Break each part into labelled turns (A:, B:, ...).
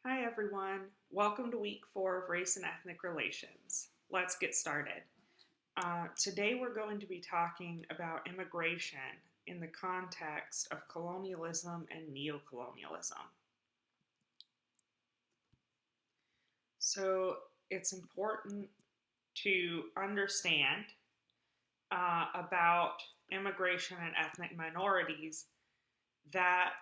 A: Hi everyone, welcome to week 4 of Race and Ethnic Relations. Let's get started. Today we're going to be talking about immigration in the context of colonialism and neocolonialism. So it's important to understand about immigration and ethnic minorities that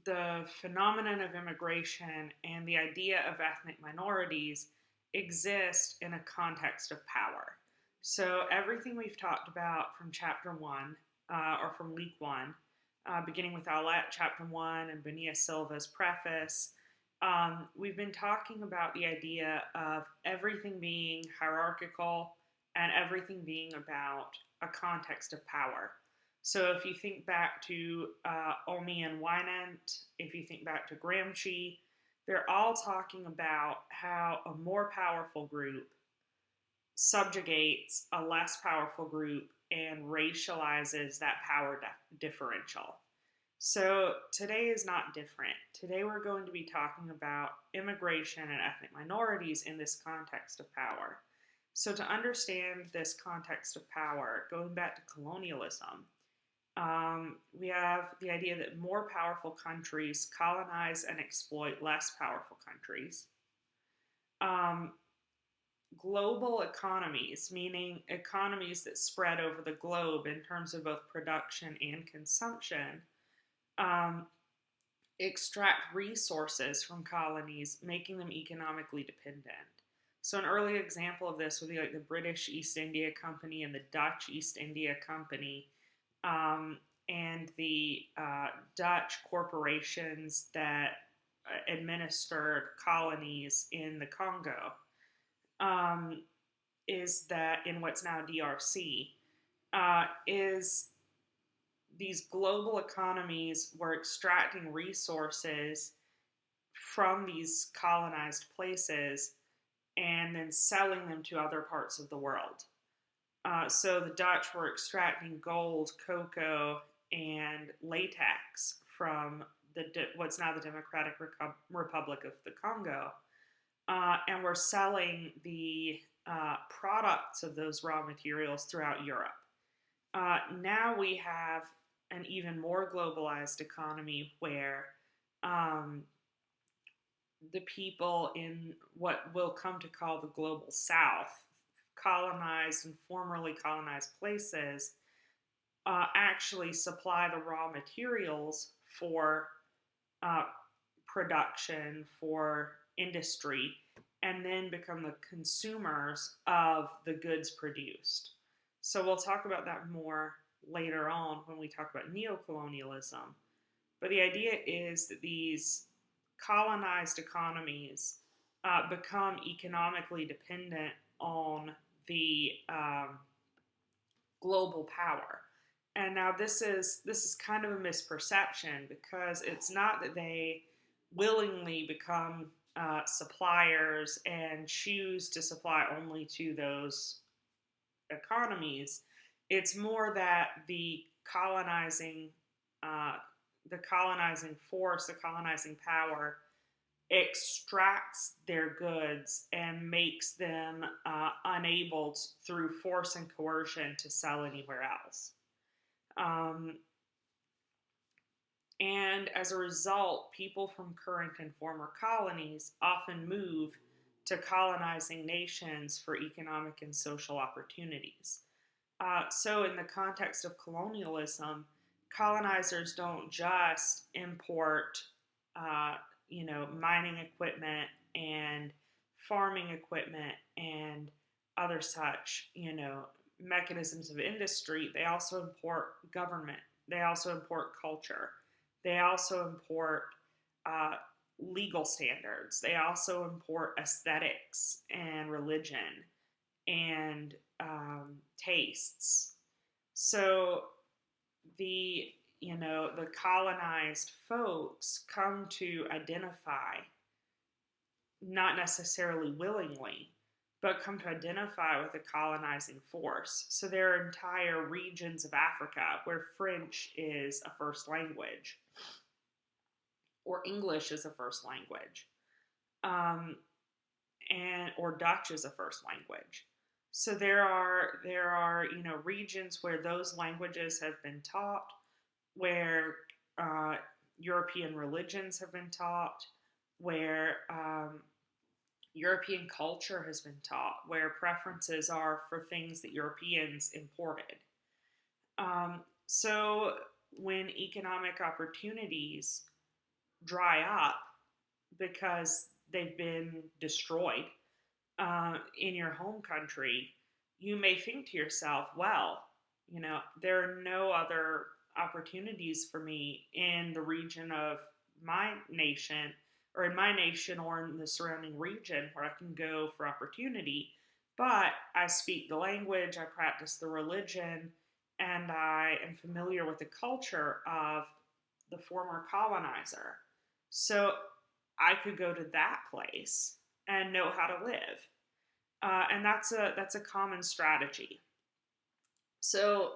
A: the phenomenon of immigration and the idea of ethnic minorities exist in a context of power. So everything we've talked about from chapter 1 or from week 1, beginning with Aulette chapter 1 and Bonilla Silva's preface, we've been talking about the idea of everything being hierarchical and everything being about a context of power. So if you think back to Olney and Winant, if you think back to Gramsci, they're all talking about how a more powerful group subjugates a less powerful group and racializes that power differential. So today is not different. Today we're going to be talking about immigration and ethnic minorities in this context of power. So to understand this context of power, going back to colonialism, we have the idea that more powerful countries colonize and exploit less powerful countries. Global economies, meaning economies that spread over the globe in terms of both production and consumption, extract resources from colonies, making them economically dependent. So an early example of this would be like the British East India Company and the Dutch East India Company, and the Dutch corporations that administered colonies in the Congo, is that in what's now DRC, is these global economies were extracting resources from these colonized places and then selling them to other parts of the world. So the Dutch were extracting gold, cocoa, and latex from what's now the Democratic Republic of the Congo, and were selling the products of those raw materials throughout Europe. Now we have an even more globalized economy where the people in what we'll come to call the global south, colonized and formerly colonized places, actually supply the raw materials for production, for industry, and then become the consumers of the goods produced. So we'll talk about that more later on when we talk about neocolonialism. But the idea is that these colonized economies become economically dependent on the global power. And now this is kind of a misperception, because it's not that they willingly become suppliers and choose to supply only to those economies. It's more that the colonizing force, the colonizing power, extracts their goods and makes them unable through force and coercion to sell anywhere else. And as a result, people from current and former colonies often move to colonizing nations for economic and social opportunities. So in the context of colonialism, colonizers don't just import, mining equipment and farming equipment and other such, mechanisms of industry. They also import government. They also import culture. They also import legal standards. They also import aesthetics and religion and tastes. So the colonized folks come to identify, not necessarily willingly, but come to identify with the colonizing force. So there are entire regions of Africa where French is a first language. or English as a first language, um, and or Dutch as a first language. So there are regions where those languages have been taught, where uh, European religions have been taught, where European culture has been taught, where preferences are for things that Europeans imported. So when economic opportunities dry up because they've been destroyed in your home country, you may think to yourself, well, there are no other opportunities for me in the region of my nation, or in my nation, or in the surrounding region where I can go for opportunity. But I speak the language, I practice the religion, and I am familiar with the culture of the former colonizer. So I could go to that place and know how to live. And that's a common strategy. So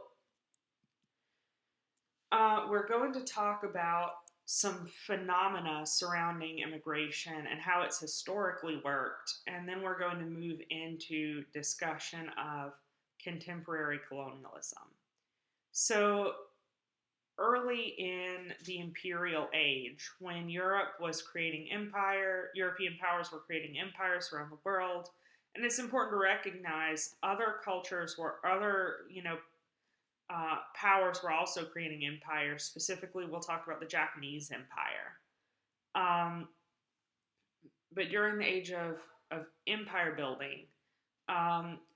A: we're going to talk about some phenomena surrounding immigration and how it's historically worked, and then we're going to move into discussion of contemporary colonialism. So early in the imperial age, when European powers were creating empires around the world, and it's important to recognize other cultures were other, powers were also creating empires. Specifically, we'll talk about the Japanese Empire. Um, but during the age of empire building,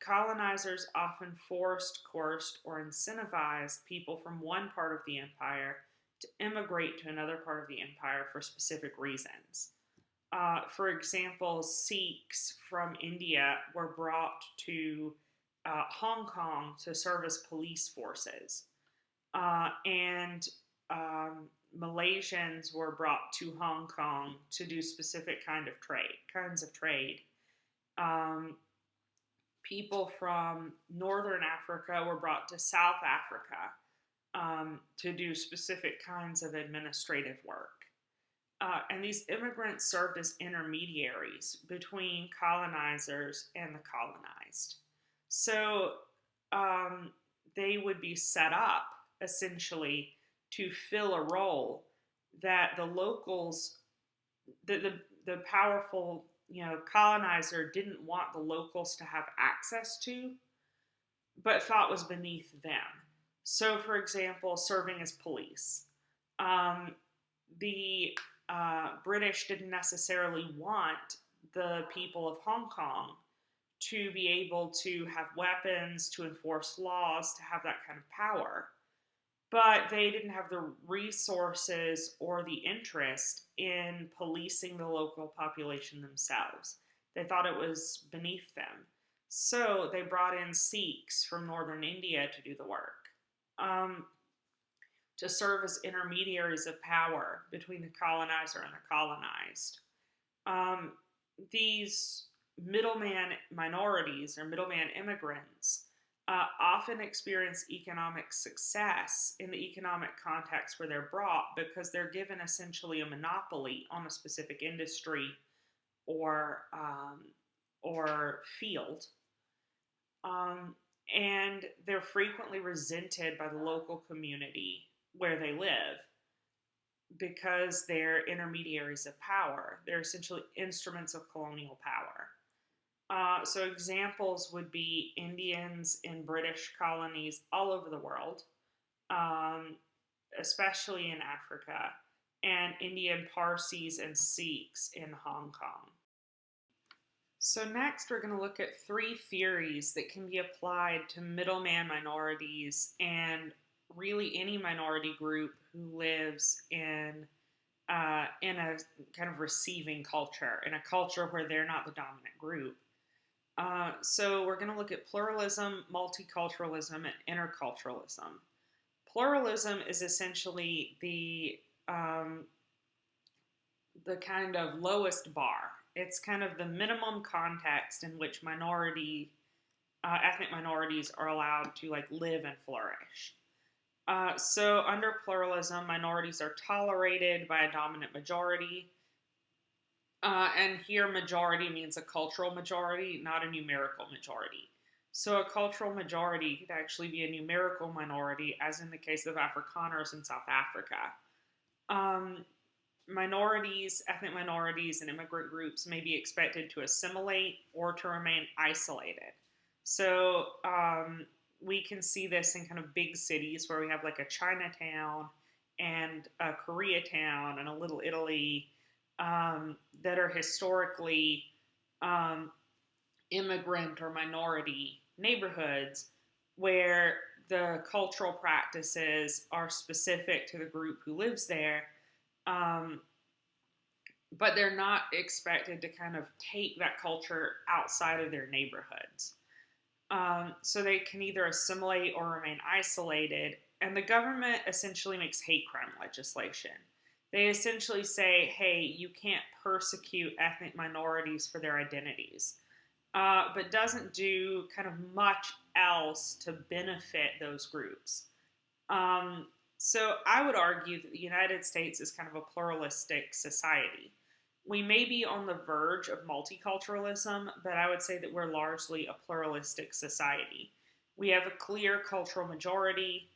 A: colonizers often forced, coerced, or incentivized people from one part of the empire to immigrate to another part of the empire for specific reasons. For example, Sikhs from India were brought to Hong Kong to serve as police forces, and Malaysians were brought to Hong Kong to do specific kinds of trade. Um, People from Northern Africa were brought to South Africa to do specific kinds of administrative work. And these immigrants served as intermediaries between colonizers and the colonized. So they would be set up essentially to fill a role that the locals, the powerful colonizer didn't want the locals to have access to, but thought was beneath them. So, for example, serving as police. The British didn't necessarily want the people of Hong Kong to be able to have weapons, to enforce laws, to have that kind of power. But they didn't have the resources or the interest in policing the local population themselves. They thought it was beneath them. So they brought in Sikhs from northern India to do the work, to serve as intermediaries of power between the colonizer and the colonized. These middleman minorities or middleman immigrants often experience economic success in the economic context where they're brought because they're given essentially a monopoly on a specific industry or field, and they're frequently resented by the local community where they live because they're intermediaries of power. They're essentially instruments of colonial power. So examples would be Indians in British colonies all over the world, especially in Africa, and Indian Parsis and Sikhs in Hong Kong. So next we're going to look at three theories that can be applied to middleman minorities and really any minority group who lives in a kind of receiving culture, in a culture where they're not the dominant group. So we're going to look at pluralism, multiculturalism, and interculturalism. Pluralism is essentially the kind of lowest bar. It's kind of the minimum context in which ethnic minorities are allowed to live and flourish. So, under pluralism, minorities are tolerated by a dominant majority. And here, majority means a cultural majority, not a numerical majority. So, a cultural majority could actually be a numerical minority, as in the case of Afrikaners in South Africa. Um, ethnic minorities, and immigrant groups may be expected to assimilate or to remain isolated. So, we can see this in kind of big cities where we have like a Chinatown and a Koreatown and a Little Italy, that are historically, um, immigrant or minority neighborhoods where the cultural practices are specific to the group who lives there, um, but they're not expected to kind of take that culture outside of their neighborhoods. So they can either assimilate or remain isolated. And the government essentially makes hate crime legislation. They essentially say, hey, you can't persecute ethnic minorities for their identities, but doesn't do kind of much else to benefit those groups. Um, so I would argue that the United States is kind of a pluralistic society. We may be on the verge of multiculturalism, but I would say that we're largely a pluralistic society. We have a clear cultural majority,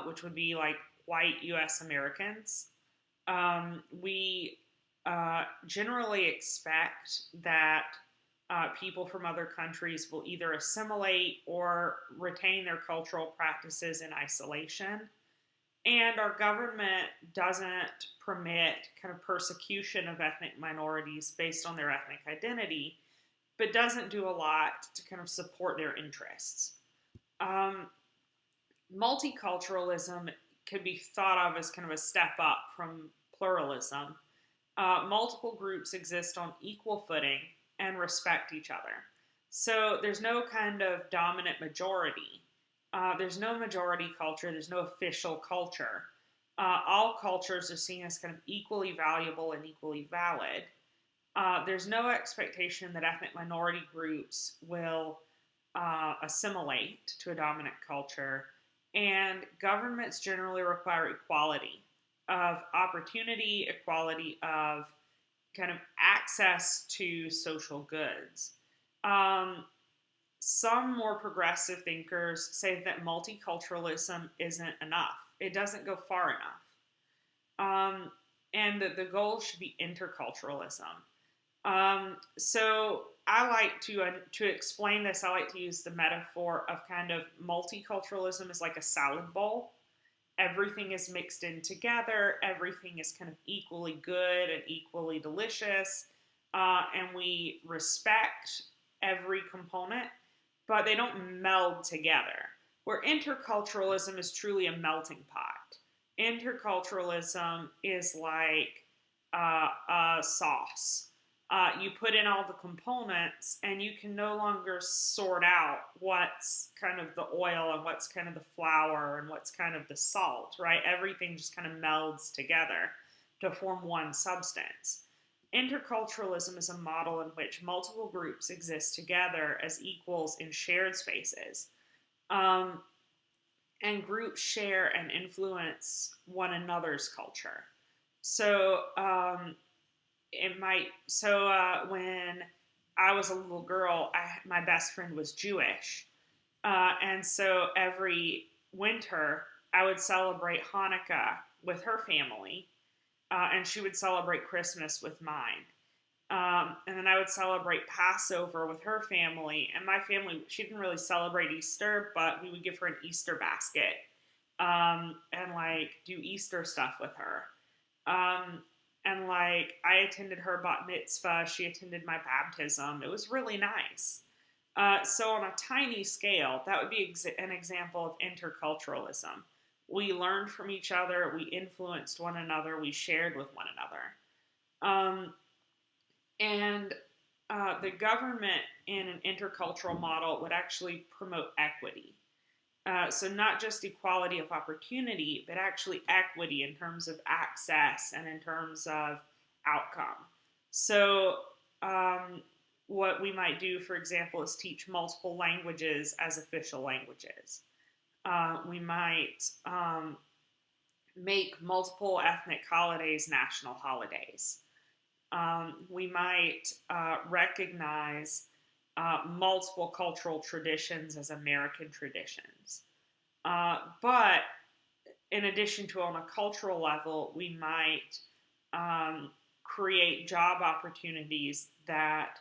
A: which would be like white US Americans. We generally expect that people from other countries will either assimilate or retain their cultural practices in isolation. And our government doesn't permit kind of persecution of ethnic minorities based on their ethnic identity, but doesn't do a lot to kind of support their interests. Um, Multiculturalism could be thought of as kind of a step up from pluralism. Multiple groups exist on equal footing and respect each other. So there's no kind of dominant majority. There's no majority culture. There's no official culture. All cultures are seen as kind of equally valuable and equally valid. There's no expectation that ethnic minority groups will assimilate to a dominant culture. And governments generally require equality of opportunity, equality of kind of access to social goods. Um, some more progressive thinkers say that multiculturalism isn't enough. It doesn't go far enough. And that the goal should be interculturalism. So I like to explain this. I like to use the metaphor of kind of multiculturalism is like a salad bowl. Everything is mixed in together. Everything is kind of equally good and equally delicious, and we respect every component, but they don't meld together. Where interculturalism is truly a melting pot. Interculturalism is like a sauce. You put in all the components and you can no longer sort out what's kind of the oil and what's kind of the flour and what's kind of the salt, right? Everything just kind of melds together to form one substance. Interculturalism is a model in which multiple groups exist together as equals in shared spaces. Um, and groups share and influence one another's culture. So, when I was a little girl, my best friend was Jewish, and so every winter I would celebrate Hanukkah with her family, and she would celebrate Christmas with mine. And then I would celebrate Passover with her family. And my family, she didn't really celebrate Easter, but we would give her an Easter basket, and like do Easter stuff with her. Um, and like I attended her bat mitzvah, she attended my baptism. It was really nice. So on a tiny scale, that would be an example of interculturalism. We learned from each other, we influenced one another, we shared with one another. Um, and the government in an intercultural model would actually promote equity. So, not just equality of opportunity, but actually equity in terms of access and in terms of outcome. So, what we might do, for example, is teach multiple languages as official languages. We might make multiple ethnic holidays national holidays. We might recognize multiple cultural traditions as American traditions. But in addition to on a cultural level, we might create job opportunities that,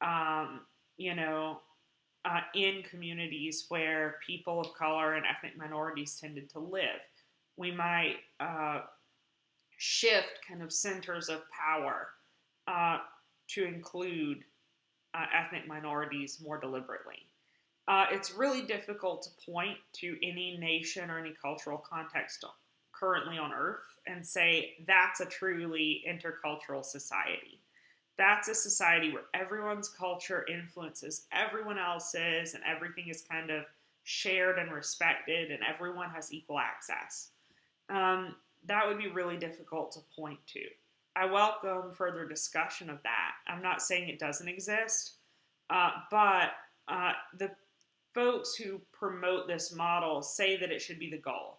A: um, you know, in communities where people of color and ethnic minorities tended to live. We might shift kind of centers of power uh, to include ethnic minorities more deliberately. It's really difficult to point to any nation or any cultural context currently on Earth and say that's a truly intercultural society. That's a society where everyone's culture influences everyone else's and everything is kind of shared and respected and everyone has equal access. Um, that would be really difficult to point to. I welcome further discussion of that. I'm not saying it doesn't exist, but the folks who promote this model say that it should be the goal,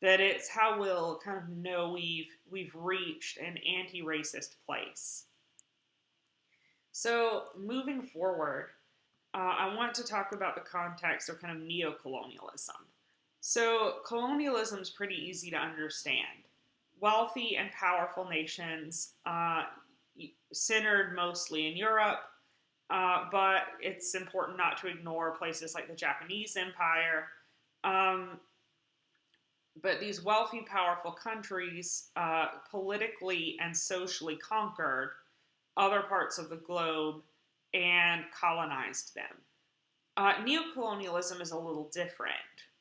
A: that it's how we'll kind of know we've reached an anti-racist place. So moving forward, I want to talk about the context of kind of neocolonialism. So colonialism is pretty easy to understand. Wealthy and powerful nations centered mostly in Europe, but it's important not to ignore places like the Japanese Empire. Um, but these wealthy, powerful countries politically and socially conquered other parts of the globe and colonized them. Neocolonialism is a little different.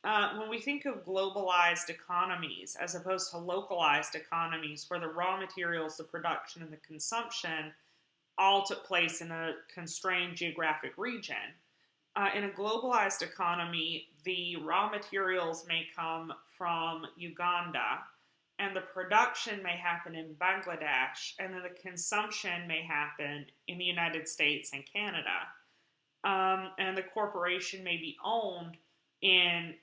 A: When we think of globalized economies as opposed to localized economies where the raw materials, the production, and the consumption all took place in a constrained geographic region. In a globalized economy, the raw materials may come from Uganda, and the production may happen in Bangladesh, and then the consumption may happen in the United States and Canada. And the corporation may be owned in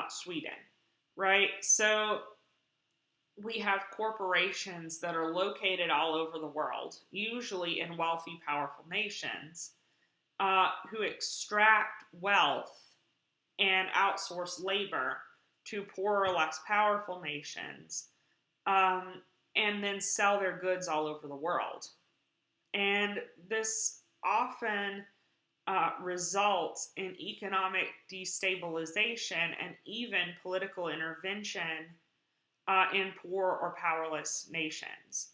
A: Sweden, right? So we have corporations that are located all over the world, usually in wealthy, powerful nations, who extract wealth and outsource labor to poorer, less powerful nations, um, and then sell their goods all over the world. And this often results in economic destabilization and even political intervention in poor or powerless nations.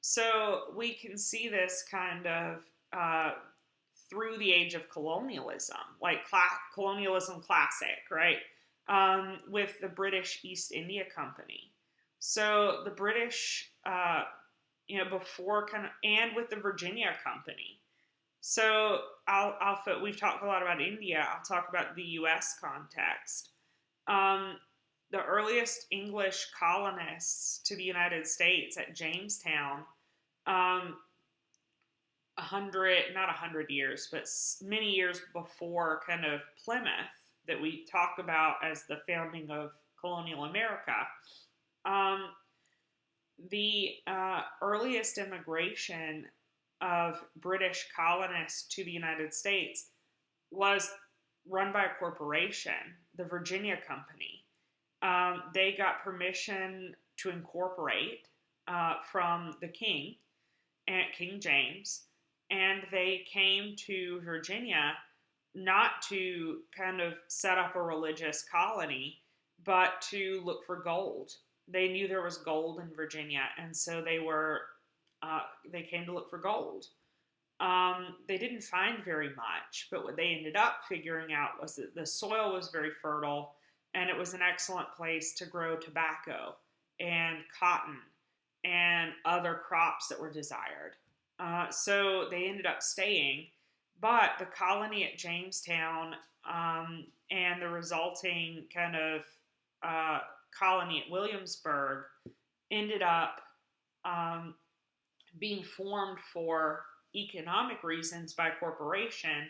A: So we can see this kind of through the age of colonialism, like colonialism classic, right? With the British East India Company. So the British, before kind of, and with the Virginia Company. So we've talked a lot about India. I'll talk about the U.S. context. Um, the earliest English colonists to the United States at Jamestown, um, 100, not 100 years, but many years before kind of Plymouth, that we talk about as the founding of colonial America. Um, the earliest immigration of British colonists to the United States was run by a corporation, the Virginia Company. They got permission to incorporate from the king, King James, and they came to Virginia not to kind of set up a religious colony, but to look for gold. They knew there was gold in Virginia, and so they came to look for gold. They didn't find very much, but what they ended up figuring out was that the soil was very fertile and it was an excellent place to grow tobacco and cotton and other crops that were desired. So they ended up staying, but the colony at Jamestown and the resulting kind of uh, colony at Williamsburg ended up um, being formed for economic reasons by a corporation,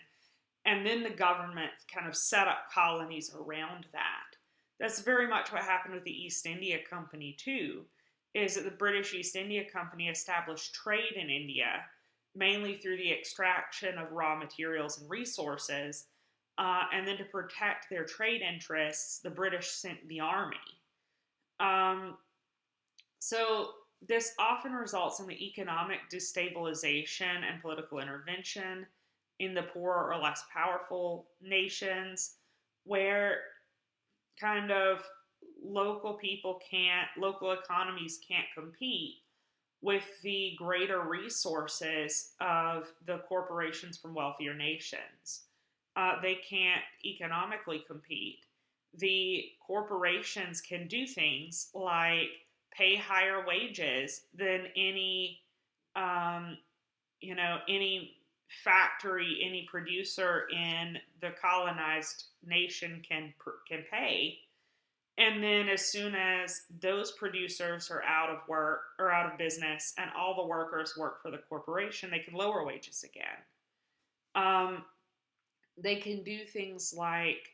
A: and then the government kind of set up colonies around that. That's very much what happened with the East India Company too, is that the British East India Company established trade in India mainly through the extraction of raw materials and resources. And then to protect their trade interests, the British sent the army. Um, so this often results in the economic destabilization and political intervention in the poorer or less powerful nations, where kind of local economies can't compete with the greater resources of the corporations from wealthier nations. They can't economically compete. The corporations can do things like pay higher wages than um, any factory, any producer in the colonized nation can pay. And then as soon as those producers are out of work or out of business and all the workers work for the corporation, they can lower wages again. Um, they can do things like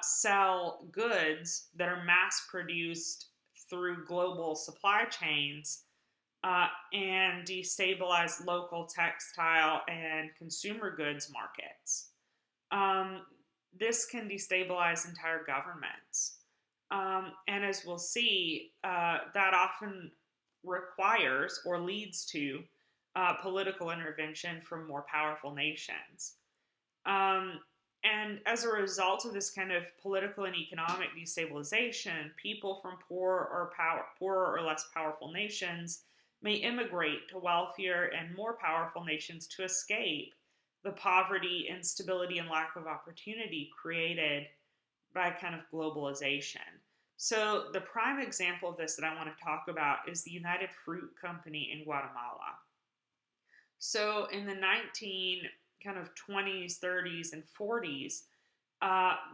A: sell goods that are mass produced through global supply chains and destabilize local textile and consumer goods markets. Um, this can destabilize entire governments. And as we'll see, that often requires or leads to political intervention from more powerful nations. Um, and as a result of this kind of political and economic destabilization, people from poorer or less powerful nations may immigrate to wealthier and more powerful nations to escape the poverty, instability, and lack of opportunity created by kind of globalization. So the prime example of this that I want to talk about is the United Fruit Company in Guatemala. So in the 19 kind of 20s, 30s, and 40s,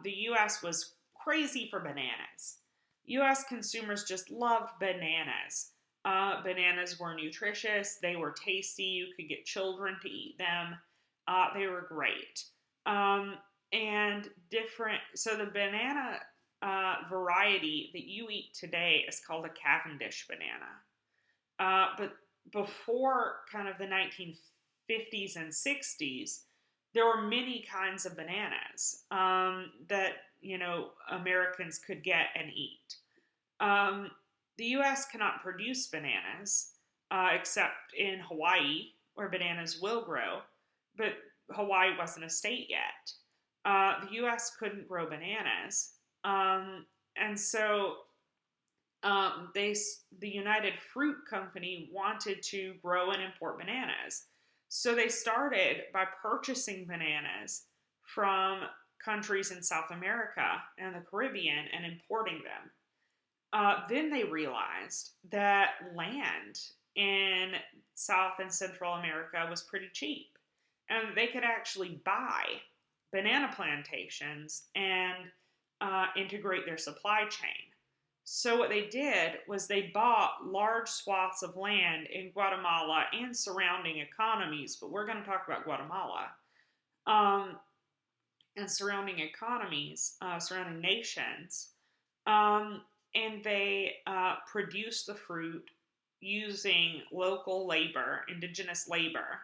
A: the U.S. was crazy for bananas. U.S. consumers just loved bananas. Bananas were nutritious. They were tasty. You could get children to eat them. They were great. And different. So the banana variety that you eat today is called a Cavendish banana. But before kind of the 1950s and 60s, there were many kinds of bananas that Americans could get and eat. Um, the U.S. cannot produce bananas except in Hawaii, where bananas will grow, but Hawaii wasn't a state yet. The U.S. couldn't grow bananas, and so the United Fruit Company wanted to grow and import bananas. So they started by purchasing bananas from countries in South America and the Caribbean and importing them. Then they realized that land in South and Central America was pretty cheap, and they could actually buy banana plantations and integrate their supply chain. So what they did was they bought large swaths of land in Guatemala and surrounding economies, but we're going to talk about Guatemala um, and surrounding economies, surrounding nations, um, and they produced the fruit using local labor, indigenous labor,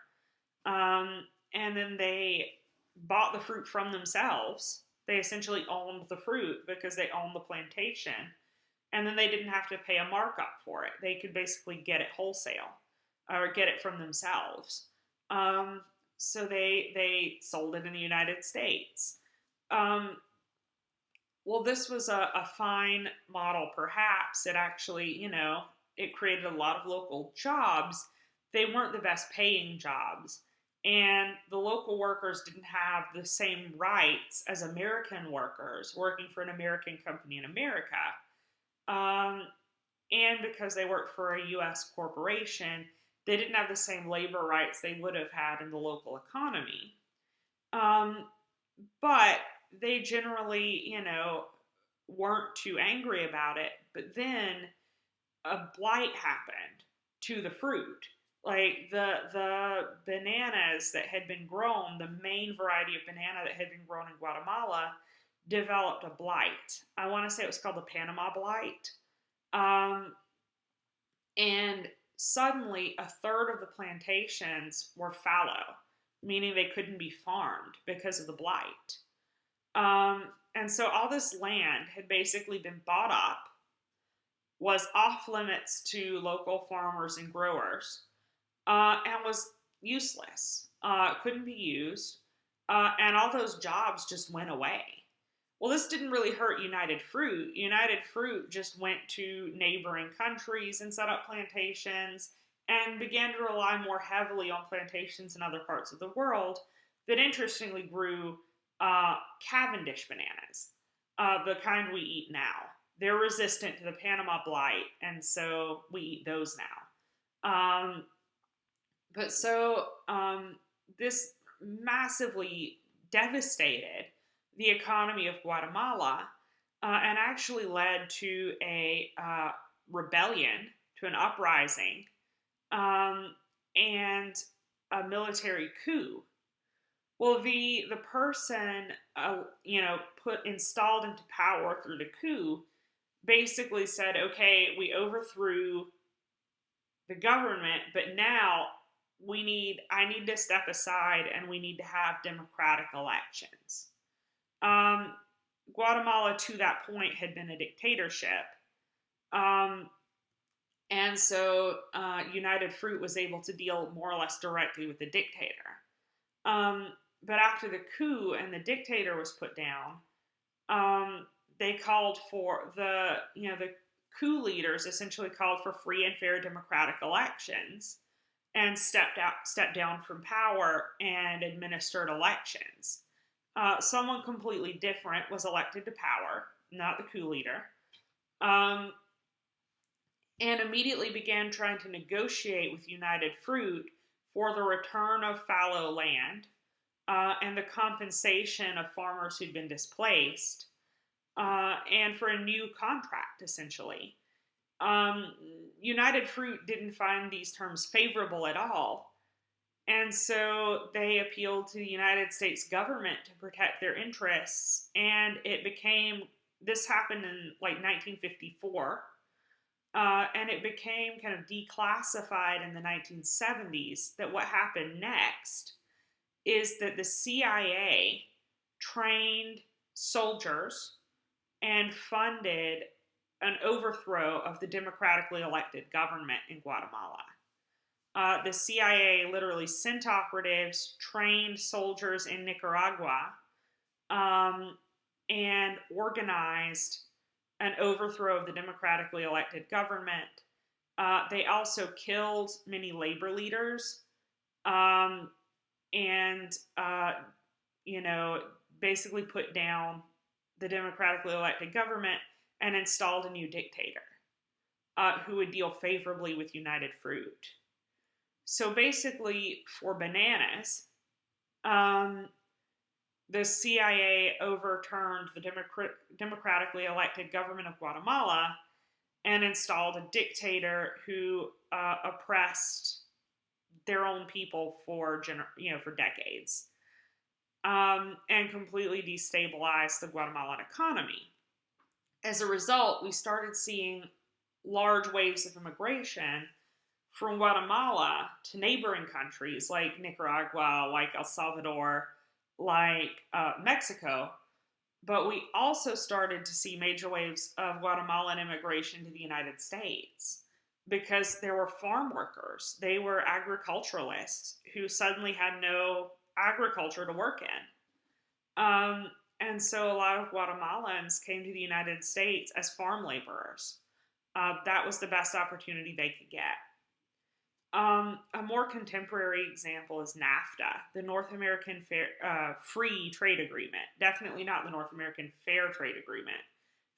A: and then they bought the fruit from themselves. They essentially owned the fruit because they owned the plantation, and then they didn't have to pay a markup for it. They could basically get it wholesale or get it from themselves. So they sold it in the United States. Um, well, this was a fine model, perhaps. It actually, it created a lot of local jobs. They weren't the best paying jobs. And the local workers didn't have the same rights as American workers working for an American company in America. Um, and because they worked for a U.S. corporation, they didn't have the same labor rights they would have had in the local economy. Um, but they generally, weren't too angry about it. But then a blight happened to the fruit. Like the bananas that had been grown, the main variety of banana that had been grown in Guatemala, developed a blight. I want to say it was called the Panama Blight. Um, and suddenly, a third of the plantations were fallow, meaning they couldn't be farmed because of the blight. And so all this land had basically been bought up, was off limits to local farmers and growers, and was useless, couldn't be used, and all those jobs just went away. Well, this didn't really hurt United Fruit. United Fruit just went to neighboring countries and set up plantations and began to rely more heavily on plantations in other parts of the world that interestingly grew Cavendish bananas, the kind we eat now. They're resistant to the Panama blight, and so we eat those now. But so this massively devastated the economy of Guatemala and actually led to a rebellion, to an uprising, and a military coup. Well, the person put installed into power through the coup basically said, okay, we overthrew the government, but now I need to step aside and we need to have democratic elections. Guatemala to that point had been a dictatorship. Um, and so United Fruit was able to deal more or less directly with the dictator. But after the coup and the dictator was put down, they called for the coup leaders essentially called for free and fair democratic elections and stepped down from power and administered elections. Someone completely different was elected to power, not the coup leader, and immediately began trying to negotiate with United Fruit for the return of fallow land and the compensation of farmers who'd been displaced, and for a new contract, essentially. United Fruit didn't find these terms favorable at all, and so they appealed to the United States government to protect their interests, and this happened in like 1954, and it became kind of declassified in the 1970s that what happened next is that the CIA trained soldiers and funded an overthrow of the democratically elected government in Guatemala. The CIA literally sent operatives, trained soldiers in Nicaragua, and organized an overthrow of the democratically elected government. They also killed many labor leaders, and basically put down the democratically elected government and installed a new dictator who would deal favorably with United Fruit. So basically, for bananas, the CIA overturned the democratically elected government of Guatemala and installed a dictator who oppressed their own people for decades, and completely destabilized the Guatemalan economy. As a result, we started seeing large waves of immigration from Guatemala to neighboring countries like Nicaragua, like El Salvador, like Mexico. But we also started to see major waves of Guatemalan immigration to the United States because there were farm workers. They were agriculturalists who suddenly had no agriculture to work in. And so a lot of Guatemalans came to the United States as farm laborers. That was the best opportunity they could get. A more contemporary example is NAFTA, the North American Free Trade Agreement. Definitely not the North American Fair Trade Agreement.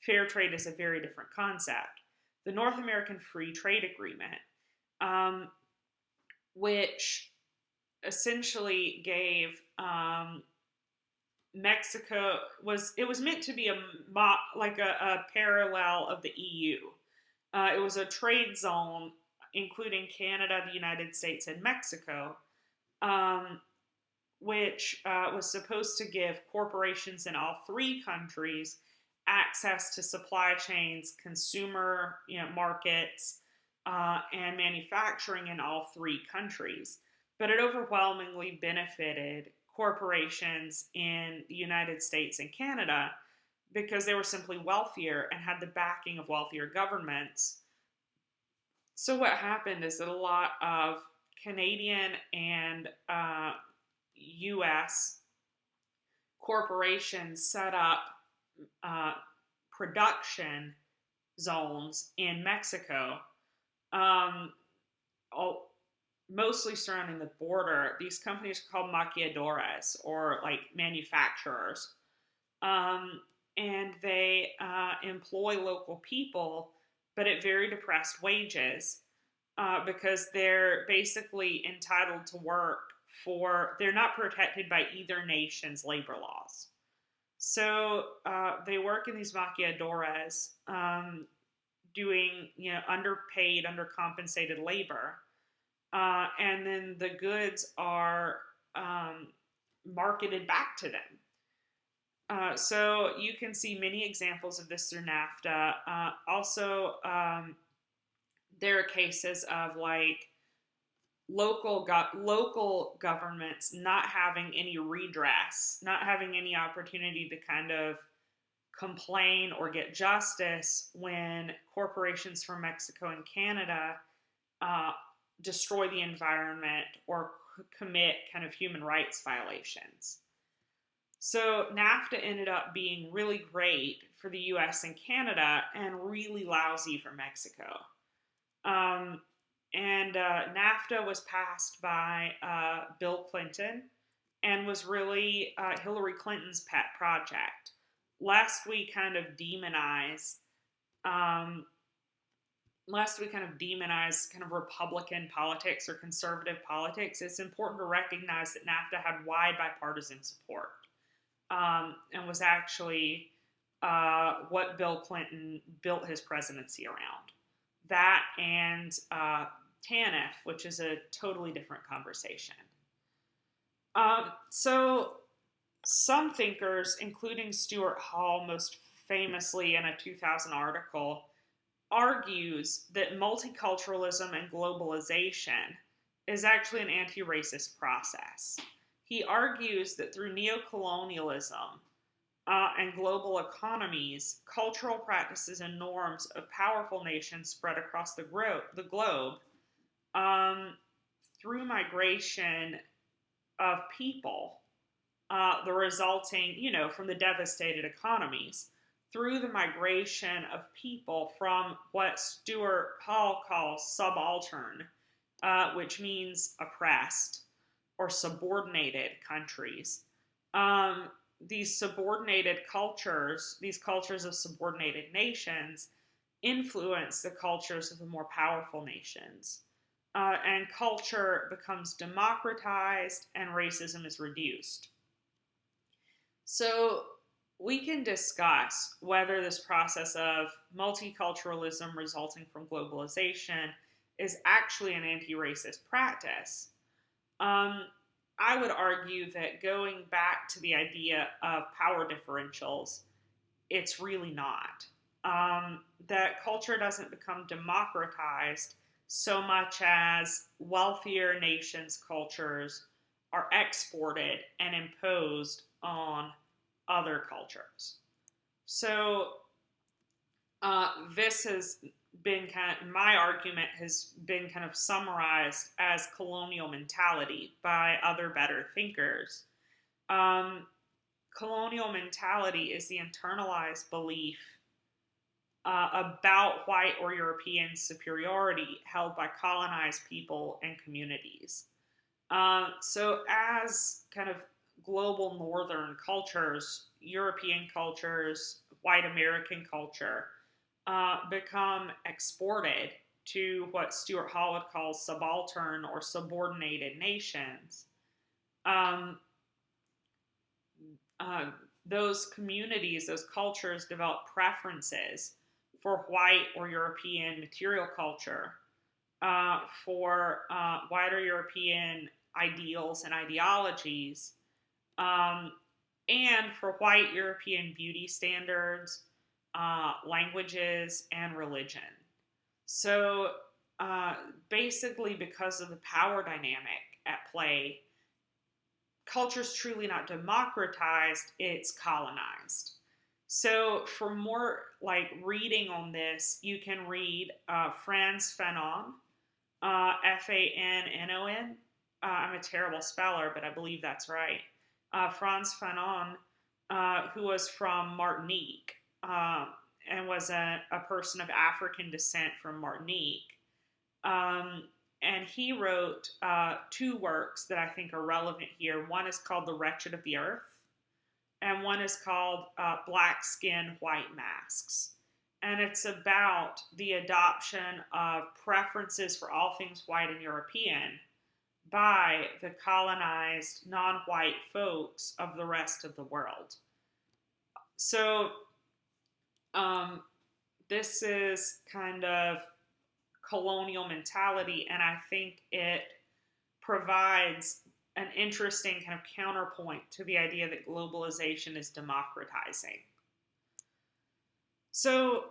A: Fair trade is a very different concept. The North American Free Trade Agreement, which essentially gave Mexico it was meant to be a parallel of the EU. It was a trade zone including Canada, the United States, and Mexico, which was supposed to give corporations in all three countries access to supply chains, consumer markets, and manufacturing in all three countries. But it overwhelmingly benefited corporations in the United States and Canada because they were simply wealthier and had the backing of wealthier governments. So what happened is that a lot of Canadian and U.S. corporations set up uh, production zones in Mexico, um, all, mostly surrounding the border. These companies are called maquiladoras, or like manufacturers, um, and they employ local people, but at very depressed wages, because they're basically entitled to work they're not protected by either nation's labor laws. So they work in these maquiladoras, doing underpaid, undercompensated labor, and then the goods are marketed back to them. So you can see many examples of this through NAFTA. Also, there are cases of like local governments not having any redress, not having any opportunity to kind of complain or get justice when corporations from Mexico and Canada uh, destroy the environment or commit kind of human rights violations. So NAFTA ended up being really great for the US and Canada and really lousy for Mexico. Um, and NAFTA was passed by Bill Clinton and was really Hillary Clinton's pet project. Lest we kind of demonize um, kind of Republican politics or conservative politics, it's important to recognize that NAFTA had wide bipartisan support, and was actually what Bill Clinton built his presidency around. That and TANF, which is a totally different conversation. So some thinkers, including Stuart Hall, most famously in a 2000 article, argues that multiculturalism and globalization is actually an anti-racist process. He argues that through neocolonialism and global economies, cultural practices and norms of powerful nations spread across the globe, um, through migration of people, the resulting, from the devastated economies, through the migration of people from what Stuart Hall calls subaltern, which means oppressed or subordinated countries. These subordinated cultures, these cultures of subordinated nations, influence the cultures of the more powerful nations. And culture becomes democratized and racism is reduced. So we can discuss whether this process of multiculturalism resulting from globalization is actually an anti-racist practice. I would argue that going back to the idea of power differentials, it's really not. That culture doesn't become democratized so much as wealthier nations' cultures are exported and imposed on other cultures. So this has been my argument has been kind of summarized as colonial mentality by other better thinkers. Colonial mentality is the internalized belief about white or European superiority held by colonized people and communities. So as kind of global northern cultures, European cultures, white American culture, become exported to what Stuart Hall would call subaltern or subordinated nations, um, those communities, those cultures develop preferences for white or European material culture, for white or European ideals and ideologies, um, and for white European beauty standards, languages, and religion. So basically, because of the power dynamic at play, culture's truly not democratized, it's colonized. So for more like reading on this, you can read Frantz Fanon, Fanon. I'm a terrible speller, but I believe that's right. Frantz Fanon, who was from Martinique and was a person of African descent from Martinique. Um, and he wrote two works that I think are relevant here. One is called The Wretched of the Earth, and one is called Black Skin, White Masks. And it's about the adoption of preferences for all things white and European by the colonized non-white folks of the rest of the world. So um, this is kind of colonial mentality, and I think it provides an interesting kind of counterpoint to the idea that globalization is democratizing. So,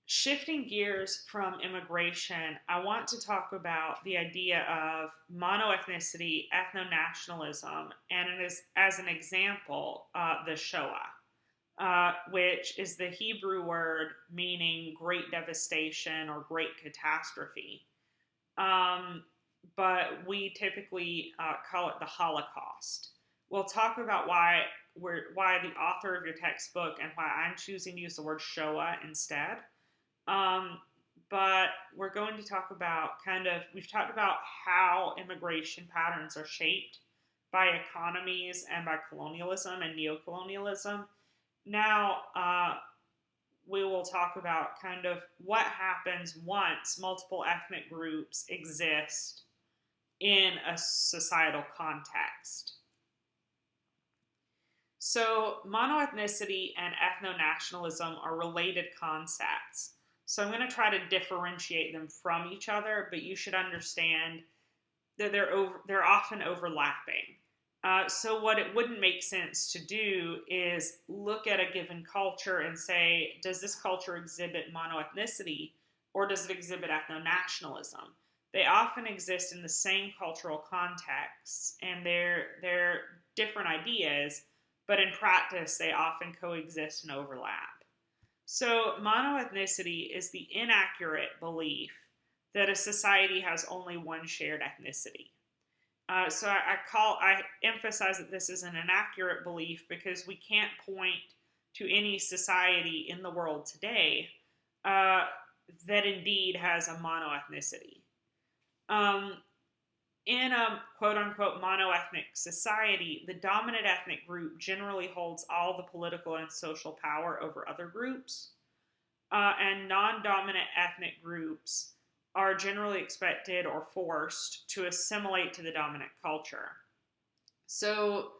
A: shifting gears from immigration, I want to talk about the idea of monoethnicity, ethno-nationalism, and as an example, the Shoah. Which is the Hebrew word meaning great devastation or great catastrophe. But we typically call it the Holocaust. We'll talk about why the author of your textbook and why I'm choosing to use the word Shoah instead. But we're going to talk about we've talked about how immigration patterns are shaped by economies and by colonialism and neocolonialism. Now, we will talk about kind of what happens once multiple ethnic groups exist in a societal context. So, monoethnicity and ethno-nationalism are related concepts. So, I'm going to try to differentiate them from each other, but you should understand that they're often overlapping. So what it wouldn't make sense to do is look at a given culture and say, does this culture exhibit monoethnicity or does it exhibit ethno-nationalism? They often exist in the same cultural contexts and they're different ideas, but in practice they often coexist and overlap. So monoethnicity is the inaccurate belief that a society has only one shared ethnicity. So I emphasize that this is an inaccurate belief because we can't point to any society in the world today that indeed has a monoethnicity. In a quote-unquote monoethnic society, the dominant ethnic group generally holds all the political and social power over other groups, and non-dominant ethnic groups are generally expected or forced to assimilate to the dominant culture. So,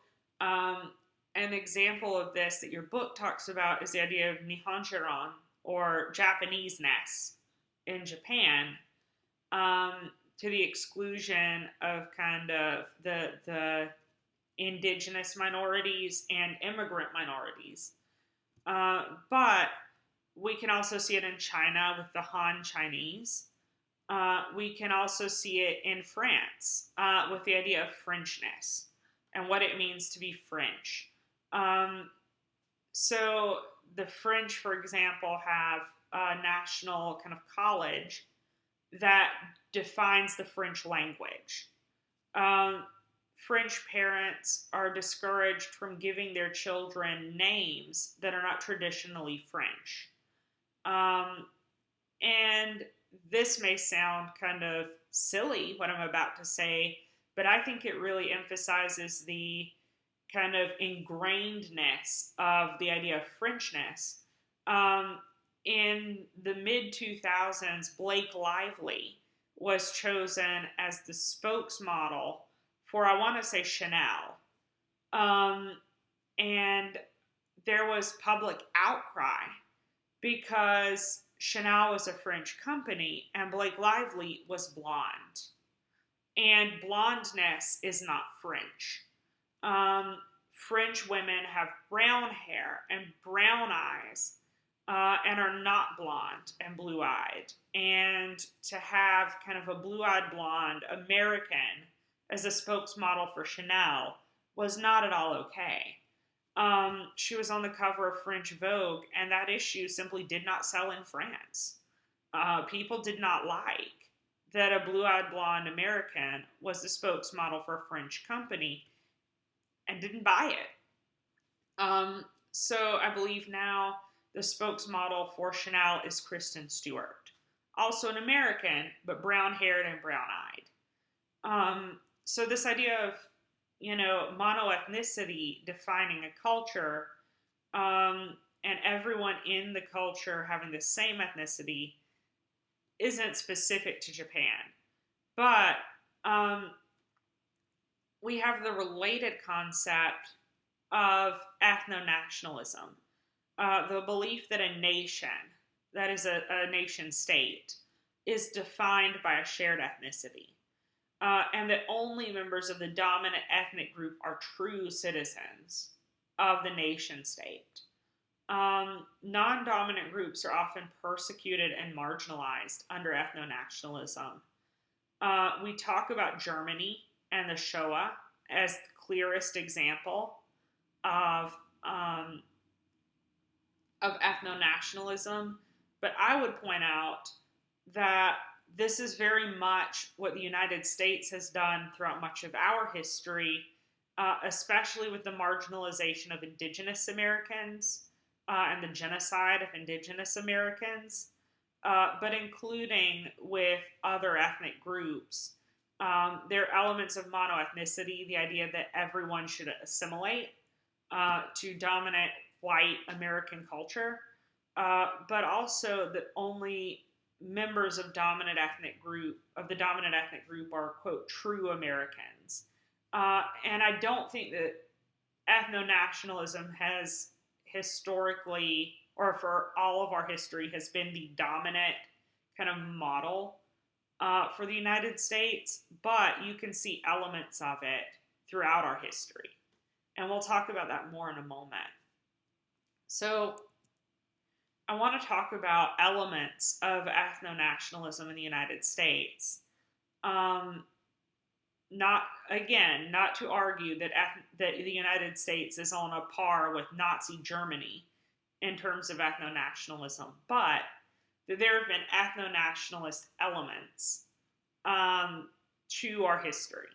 A: an example of this that your book talks about is the idea of Nihonshiran, or Japanese-ness, in Japan, to the exclusion of kind of the indigenous minorities and immigrant minorities. But we can also see it in China with the Han Chinese. We can also see it in France with the idea of Frenchness and what it means to be French. So the French, for example, have a national kind of college that defines the French language. French parents are discouraged from giving their children names that are not traditionally French. And this may sound kind of silly, what I'm about to say, but I think it really emphasizes the kind of ingrainedness of the idea of Frenchness. In the mid-2000s, Blake Lively was chosen as the spokesmodel for, I want to say, Chanel. And there was public outcry because Chanel was a French company and Blake Lively was blonde. And blondness is not French. French women have brown hair and brown eyes, and are not blonde and blue eyed. And to have kind of a blue eyed blonde American as a spokesmodel for Chanel was not at all okay. She was on the cover of French Vogue, and that issue simply did not sell in France. People did not like that a blue eyed blonde American was the spokesmodel for a French company and didn't buy it. So I believe now the spokesmodel for Chanel is Kristen Stewart, also an American, but brown haired and brown eyed. So this idea of, monoethnicity defining a culture, and everyone in the culture having the same ethnicity isn't specific to Japan. But we have the related concept of ethno-nationalism, the belief that a nation, that is a nation state, is defined by a shared ethnicity, and that only members of the dominant ethnic group are true citizens of the nation state. Non-dominant groups are often persecuted and marginalized under ethno-nationalism. We talk about Germany and the Shoah as the clearest example of ethno-nationalism, but I would point out that this is very much what the United States has done throughout much of our history, especially with the marginalization of Indigenous Americans and the genocide of Indigenous Americans, but including with other ethnic groups. There are elements of monoethnicity, the idea that everyone should assimilate to dominant white American culture, but also that only members of the dominant ethnic group are, quote, true Americans. And I don't think that ethno-nationalism has historically, or for all of our history, has been the dominant kind of model for the United States, but you can see elements of it throughout our history. And we'll talk about that more in a moment. So I want to talk about elements of ethno-nationalism in the United States. Not to argue that the United States is on a par with Nazi Germany in terms of ethno-nationalism, but that there have been ethno-nationalist elements to our history.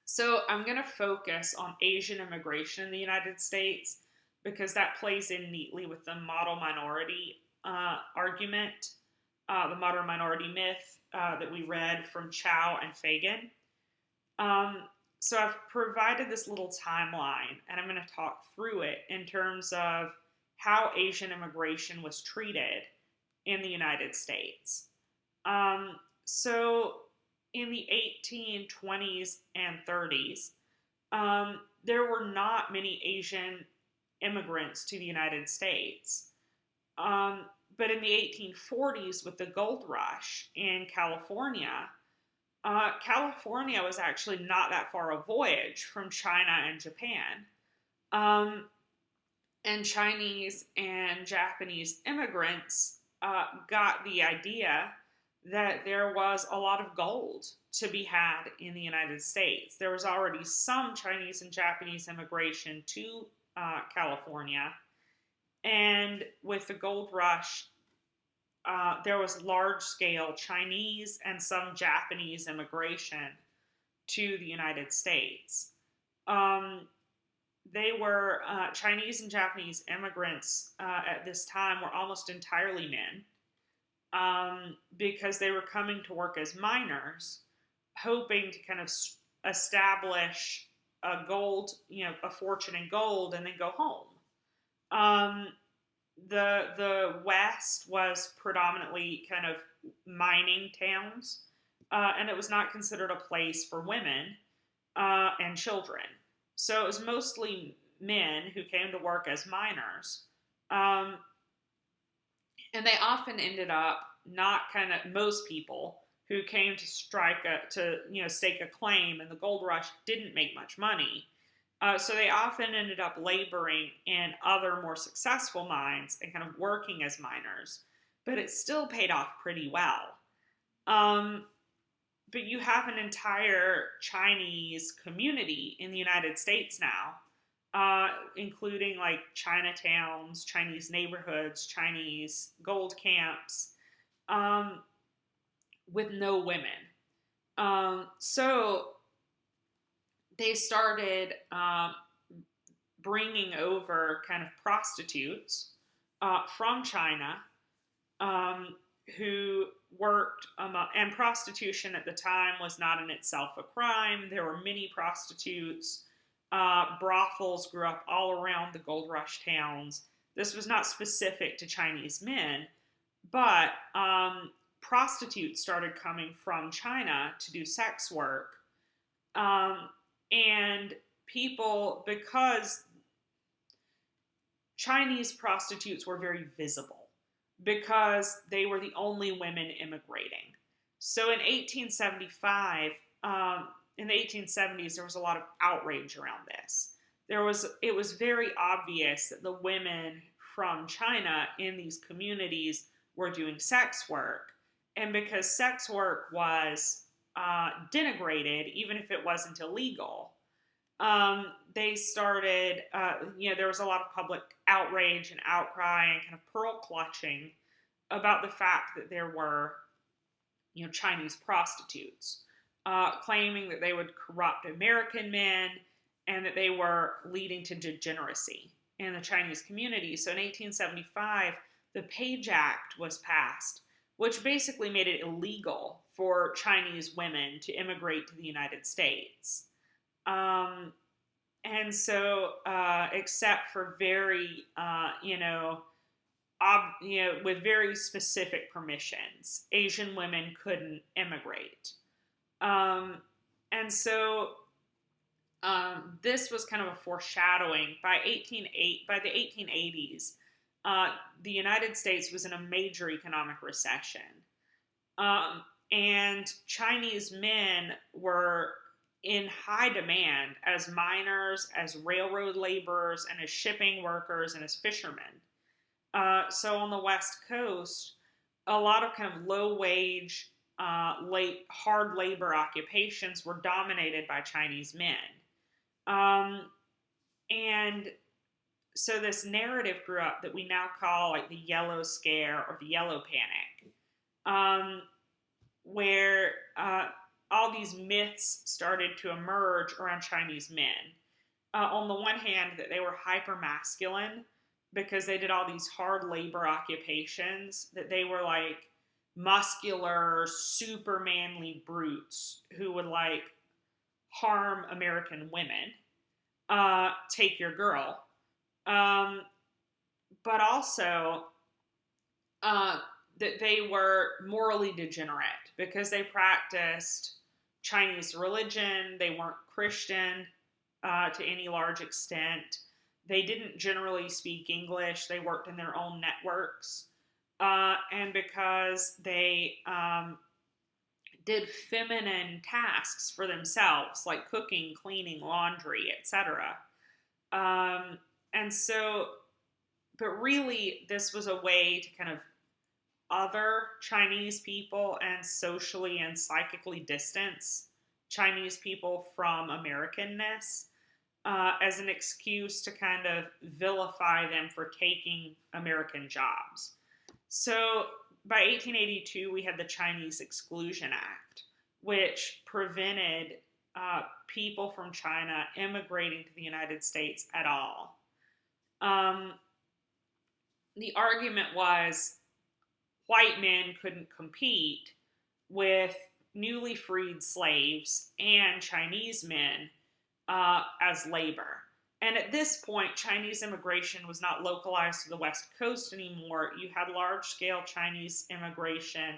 A: So I'm going to focus on Asian immigration in the United States because that plays in neatly with the model minority argument, the model minority myth that we read from Chow and Fagan. So I've provided this little timeline, and I'm going to talk through it in terms of how Asian immigration was treated in the United States. So in the 1820s and 30s, there were not many Asian immigrants to the United States. But in the 1840s, with the gold rush in California, California was actually not that far a voyage from China and Japan. And Chinese and Japanese immigrants got the idea that there was a lot of gold to be had in the United States. There was already some Chinese and Japanese immigration to California. And with the gold rush, there was large-scale Chinese and some Japanese immigration to the United States. They were Chinese and Japanese immigrants at this time were almost entirely men, because they were coming to work as miners, hoping to kind of establish a fortune in gold, and then go home. The West was predominantly kind of mining towns, and it was not considered a place for women and children. So it was mostly men who came to work as miners. And they often ended up most people who came to stake a claim, and the gold rush didn't make much money. So they often ended up laboring in other more successful mines and kind of working as miners, but it still paid off pretty well. Um, but you have an entire Chinese community in the United States now, including like Chinatowns, Chinese neighborhoods, Chinese gold camps, um, with no women. So they started bringing over kind of prostitutes from China, um, who worked, and prostitution at the time was not in itself a crime. There were many prostitutes. Brothels grew up all around the gold rush towns. This was not specific to Chinese men, but prostitutes started coming from China to do sex work. Um, and people, because Chinese prostitutes were very visible, because they were the only women immigrating. So in 1875, in the 1870s, there was a lot of outrage around this. It was very obvious that the women from China in these communities were doing sex work. And because sex work was denigrated, even if it wasn't illegal, they started, there was a lot of public outrage and outcry and kind of pearl clutching about the fact that there were, Chinese prostitutes, claiming that they would corrupt American men and that they were leading to degeneracy in the Chinese community. So in 1875, the Page Act was passed, which basically made it illegal for Chinese women to immigrate to the United States. And so, except for very, with very specific permissions, Asian women couldn't immigrate. And so, this was kind of a foreshadowing. By the 1880s, the United States was in a major economic recession. And Chinese men were in high demand as miners, as railroad laborers, and as shipping workers, and as fishermen. So on the West Coast, a lot of kind of low-wage, hard labor occupations were dominated by Chinese men. And so this narrative grew up that we now call like the Yellow Scare or the Yellow Panic, where all these myths started to emerge around Chinese men. On the one hand, that they were hyper masculine because they did all these hard labor occupations, that they were like muscular, super manly brutes who would like harm American women, take your girl. But also that they were morally degenerate because they practiced Chinese religion. They weren't Christian to any large extent. They didn't generally speak English. They worked in their own networks. And because they did feminine tasks for themselves, like cooking, cleaning, laundry, etc. And so, but really, this was a way to kind of other Chinese people and socially and psychically distance Chinese people from Americanness, as an excuse to kind of vilify them for taking American jobs. So by 1882, we had the Chinese Exclusion Act, which prevented people from China immigrating to the United States at all. The argument was white men couldn't compete with newly freed slaves and Chinese men as labor. And at this point, Chinese immigration was not localized to the West Coast anymore. You had large-scale Chinese immigration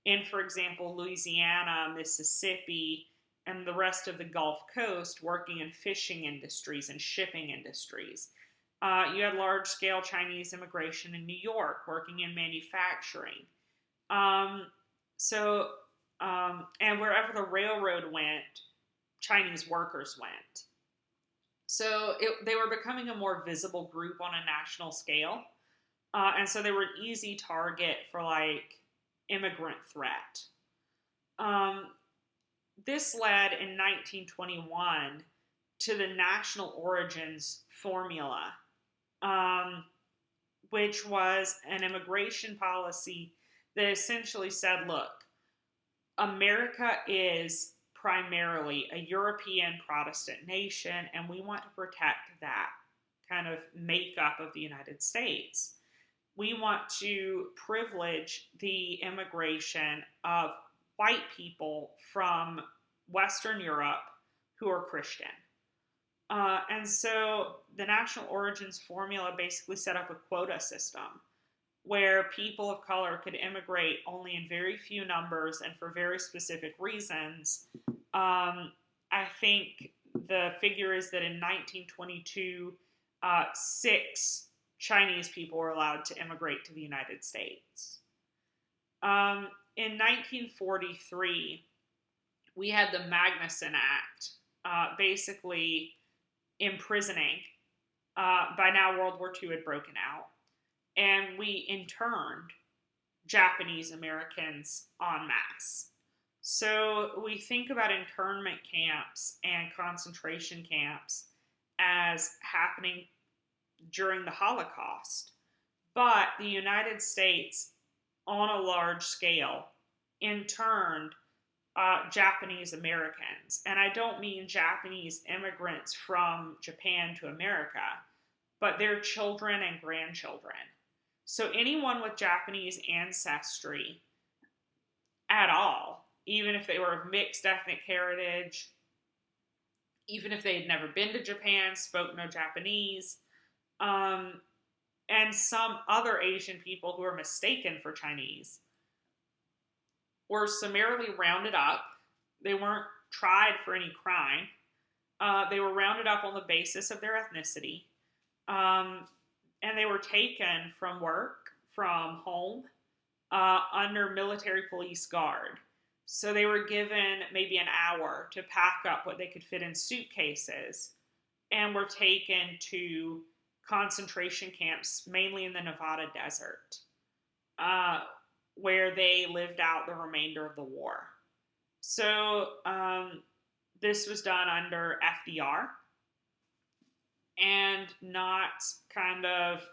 A: in, for example, Louisiana, Mississippi, and the rest of the Gulf Coast, working in fishing industries and shipping industries. You had large-scale Chinese immigration in New York, working in manufacturing. So And wherever the railroad went, Chinese workers went. So they were becoming a more visible group on a national scale. And so they were an easy target for like immigrant threat. Um, this led in 1921 to the national origins formula, um, which was an immigration policy that essentially said, look, America is primarily a European Protestant nation, and we want to protect that kind of makeup of the United States. We want to privilege the immigration of white people from Western Europe who are Christian. And so the national origins formula basically set up a quota system where people of color could immigrate only in very few numbers and for very specific reasons. I think the figure is that in 1922, 6 Chinese people were allowed to immigrate to the United States. In 1943, we had the Magnuson Act, basically imprisoning. By now, World War II had broken out, and we interned Japanese Americans en masse. So we think about internment camps and concentration camps as happening during the Holocaust. But the United States, on a large scale, interned Japanese Americans. And I don't mean Japanese immigrants from Japan to America, but their children and grandchildren. So anyone with Japanese ancestry at all, even if they were of mixed ethnic heritage, even if they had never been to Japan, spoke no Japanese, and some other Asian people who are mistaken for Chinese, were summarily rounded up. They weren't tried for any crime. They were rounded up on the basis of their ethnicity. And they were taken from work, from home, under military police guard. So they were given maybe an hour to pack up what they could fit in suitcases and were taken to concentration camps, mainly in the Nevada desert, where they lived out the remainder of the war. So this was done under FDR and not kind of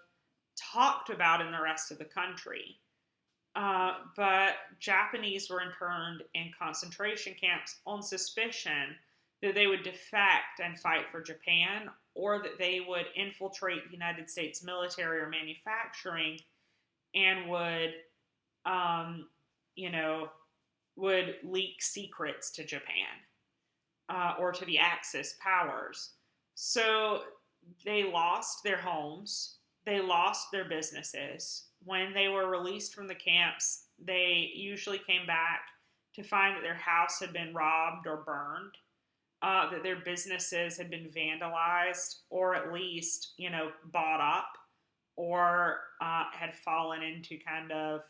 A: talked about in the rest of the country. But Japanese were interned in concentration camps on suspicion that they would defect and fight for Japan, or that they would infiltrate the United States military or manufacturing and would, would leak secrets to Japan or to the Axis powers. So they lost their homes, they lost their businesses. When they were released from the camps, they usually came back to find that their house had been robbed or burned, that their businesses had been vandalized or at least, bought up or had fallen into kind of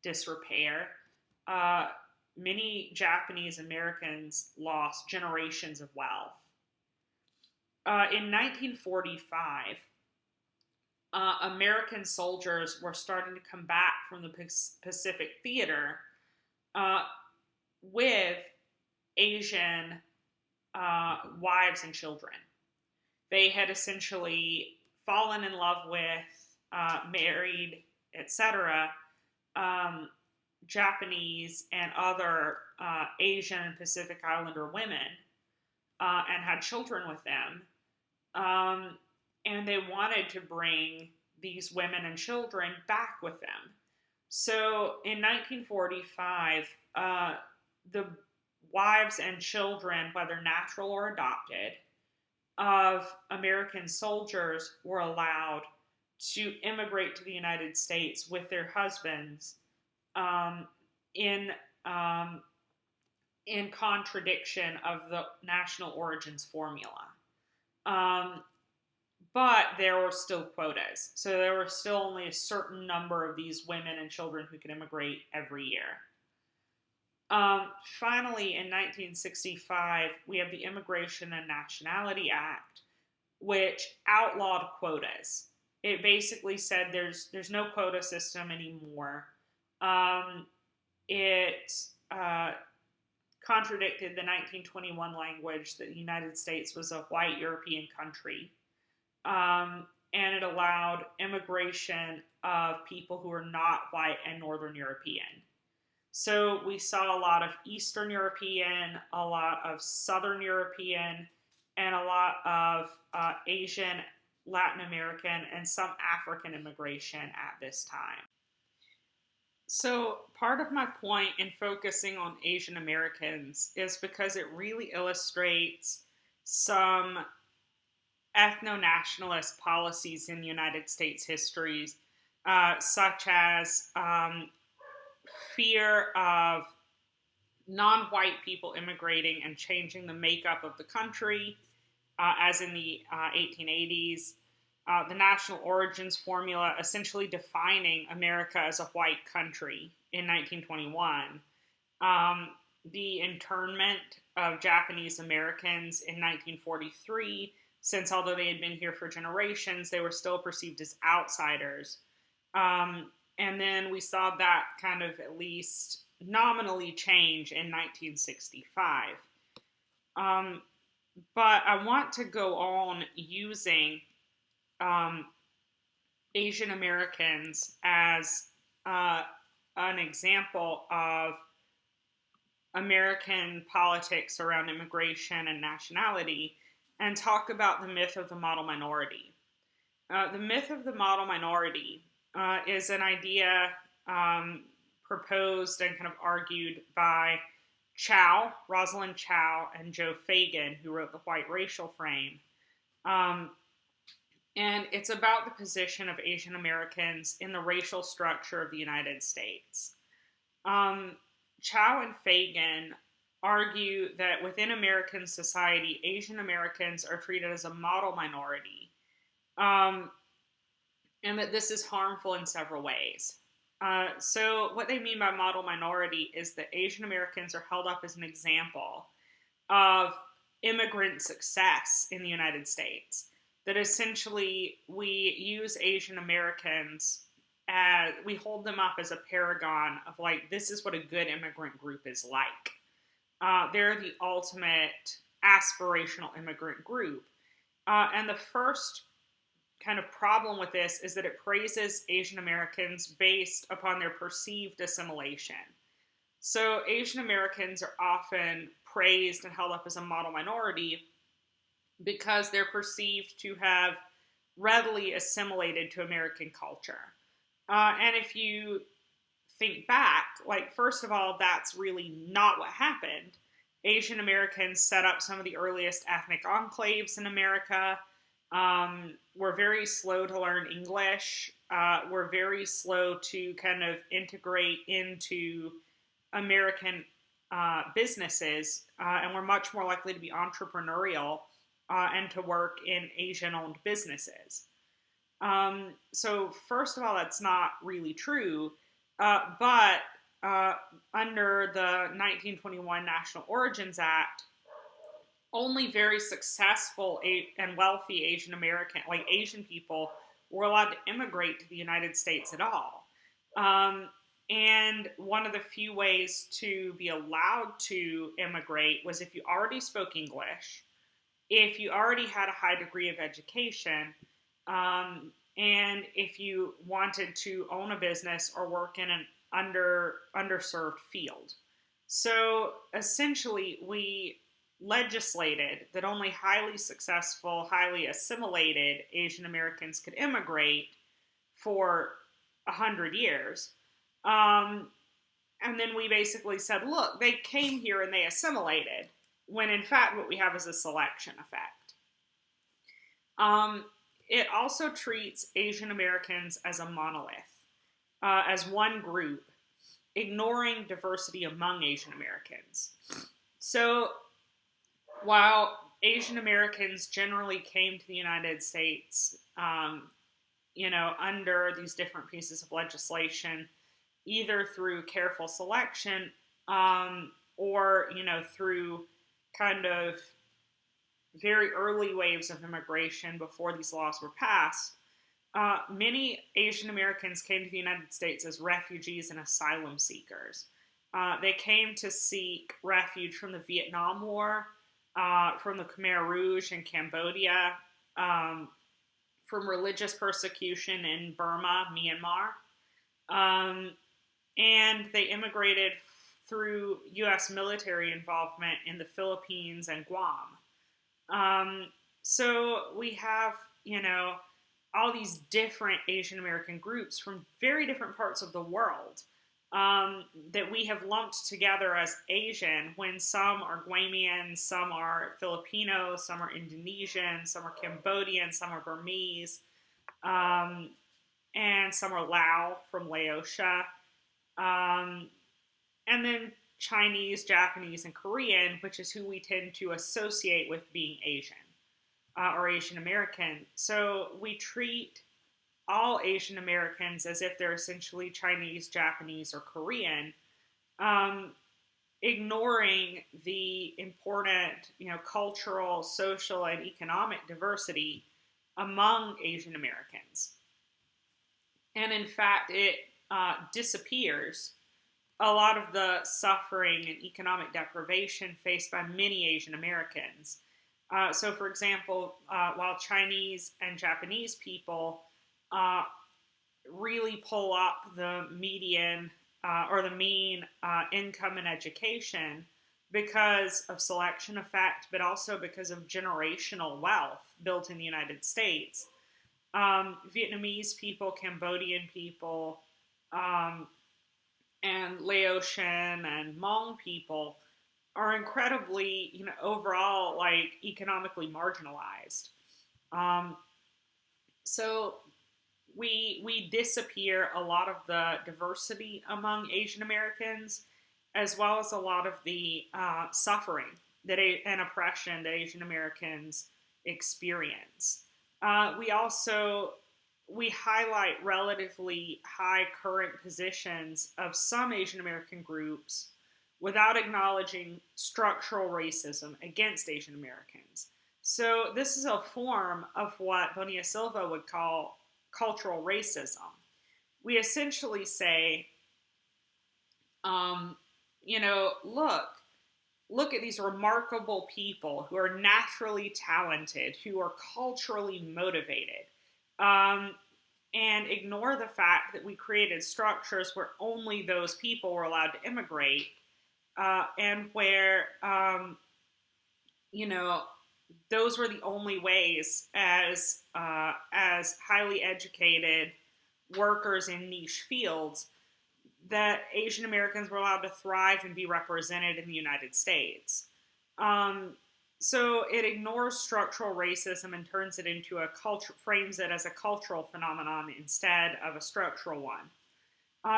A: disrepair. Many Japanese Americans lost generations of wealth. In 1945, American soldiers were starting to come back from the Pacific Theater with Asian wives and children. They had essentially fallen in love with, married, etc., Japanese and other Asian and Pacific Islander women and had children with them. And they wanted to bring these women and children back with them. So in 1945, the wives and children, whether natural or adopted, of American soldiers were allowed to immigrate to the United States with their husbands in contradiction of the national origins formula. But there were still quotas. So there were still only a certain number of these women and children who could immigrate every year. Finally, in 1965, we have the Immigration and Nationality Act, which outlawed quotas. It basically said there's no quota system anymore. Um, it contradicted the 1921 language that the United States was a white European country. And it allowed immigration of people who are not white and Northern European. So we saw a lot of Eastern European, a lot of Southern European, and a lot of Asian, Latin American, and some African immigration at this time. So, part of my point in focusing on Asian Americans is because it really illustrates some ethno nationalist policies in United States histories, such as fear of non white people immigrating and changing the makeup of the country, as in the 1880s. The national origins formula essentially defining America as a white country in 1921. Um, the internment of Japanese Americans in 1943, since although they had been here for generations, they were still perceived as outsiders. And then we saw that kind of at least nominally change in 1965. Um, but I want to go on using um, Asian Americans as an example of American politics around immigration and nationality and talk about the myth of the model minority. The myth of the model minority is an idea proposed and kind of argued by Rosalind Chao, and Joe Fagan, who wrote The White Racial Frame. Um, and it's about the position of Asian Americans in the racial structure of the United States. Um, Chao and Fagan argue that within American society, Asian Americans are treated as a model minority, um, and that this is harmful in several ways. So, what they mean by model minority is that Asian Americans are held up as an example of immigrant success in the United States. That essentially we use Asian Americans as we hold them up as a paragon of like, this is what a good immigrant group is like. They're the ultimate aspirational immigrant group. And the first kind of problem with this is that it praises Asian Americans based upon their perceived assimilation. So Asian Americans are often praised and held up as a model minority because they're perceived to have readily assimilated to American culture. And if you think back, like, first of all, that's really not what happened. Asian Americans set up some of the earliest ethnic enclaves in America. We're very slow to learn English. We're very slow to kind of integrate into American businesses, and we're much more likely to be entrepreneurial and to work in Asian-owned businesses. So first of all, that's not really true, but under the 1921 National Origins Act, only very successful and wealthy Asian American, like Asian people, were allowed to immigrate to the United States at all. And one of the few ways to be allowed to immigrate was if you already spoke English, if you already had a high degree of education, and if you wanted to own a business or work in an underserved field. So essentially, we legislated that only highly successful, highly assimilated Asian Americans could immigrate for 100 years. And then we basically said, look, they came here and they assimilated, when in fact what we have is a selection effect. It also treats Asian Americans as a monolith, as one group, ignoring diversity among Asian Americans. So while Asian Americans generally came to the United States, under these different pieces of legislation, either through careful selection or, through kind of very early waves of immigration before these laws were passed, many Asian Americans came to the United States as refugees and asylum seekers. They came to seek refuge from the Vietnam War, from the Khmer Rouge in Cambodia, um, from religious persecution in Burma, Myanmar. Um, and they immigrated through U.S. military involvement in the Philippines and Guam. Um, so we have, all these different Asian American groups from very different parts of the world, that we have lumped together as Asian when some are Guamian, some are Filipino, some are Indonesian, some are Cambodian, some are Burmese, um, and some are Lao from Laotia. Um, and then Chinese, Japanese, and Korean, which is who we tend to associate with being Asian, or Asian American. So we treat all Asian Americans as if they're essentially Chinese, Japanese, or Korean, um, ignoring the important, cultural, social, and economic diversity among Asian Americans. And in fact, it disappears a lot of the suffering and economic deprivation faced by many Asian Americans. So, for example, while Chinese and Japanese people uh, really pull up the median or the mean income and education because of selection effect, but also because of generational wealth built in the United States. Vietnamese people, Cambodian people, um, and Laotian and Hmong people are incredibly, overall, like, economically marginalized. Um, so we disappear a lot of the diversity among Asian Americans, as well as a lot of the suffering and oppression that Asian Americans experience. We also we highlight relatively high current positions of some Asian American groups without acknowledging structural racism against Asian Americans. So this is a form of what Bonilla Silva would call cultural racism. We essentially say, um, look at these remarkable people who are naturally talented, who are culturally motivated, um, and ignore the fact that we created structures where only those people were allowed to immigrate, and where, you know, those were the only ways as highly educated workers in niche fields that Asian Americans were allowed to thrive and be represented in the United States. Um, so it ignores structural racism and turns it into a culture, frames it as a cultural phenomenon instead of a structural one.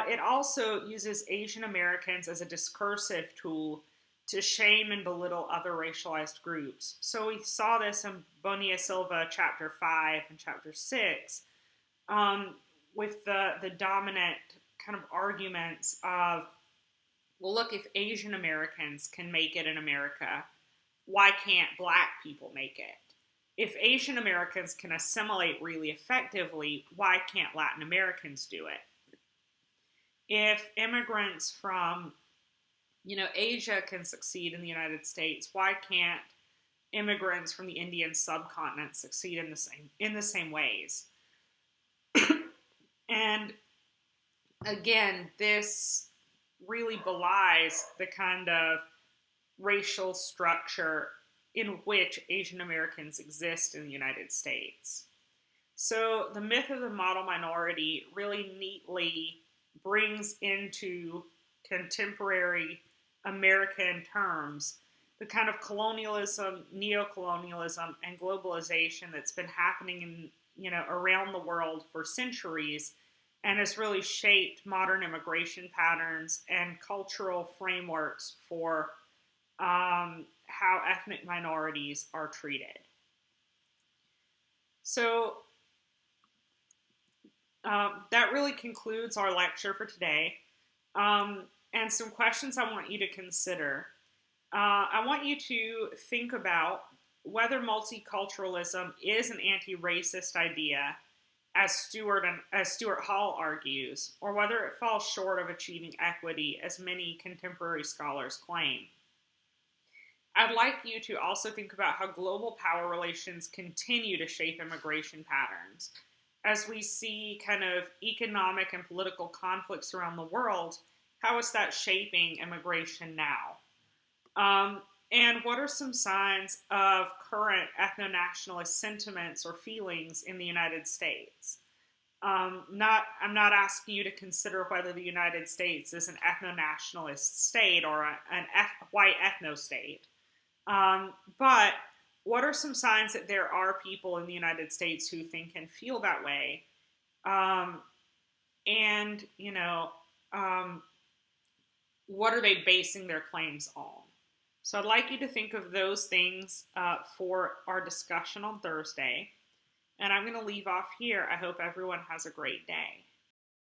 A: It also uses Asian Americans as a discursive tool to shame and belittle other racialized groups. So we saw this in Bonilla Silva chapter 5 and chapter 6, um, with the dominant kind of arguments of, well, look, if Asian Americans can make it in America, why can't black people make it? If Asian Americans can assimilate really effectively, why can't Latin Americans do it? If immigrants from, Asia can succeed in the United States, why can't immigrants from the Indian subcontinent succeed in the same ways? And again, this really belies the kind of racial structure in which Asian Americans exist in the United States. So the myth of the model minority really neatly brings into contemporary American terms the kind of colonialism, neocolonialism, and globalization that's been happening around the world for centuries, and has really shaped modern immigration patterns and cultural frameworks for how ethnic minorities are treated. So that really concludes our lecture for today. and some questions I want you to consider. I want you to think about whether multiculturalism is an anti-racist idea, as Stuart Hall argues, or whether it falls short of achieving equity, as many contemporary scholars claim. I'd like you to also think about how global power relations continue to shape immigration patterns. As we see kind of economic and political conflicts around the world, how is that shaping immigration now? And what are some signs of current ethno nationalist sentiments or feelings in the United States? I'm not asking you to consider whether the United States is an ethno nationalist state or white ethno state. But what are some signs that there are people in the United States who think and feel that way? Um, and, what are they basing their claims on? So I'd like you to think of those things for our discussion on Thursday. And I'm going to leave off here. I hope everyone has a great day.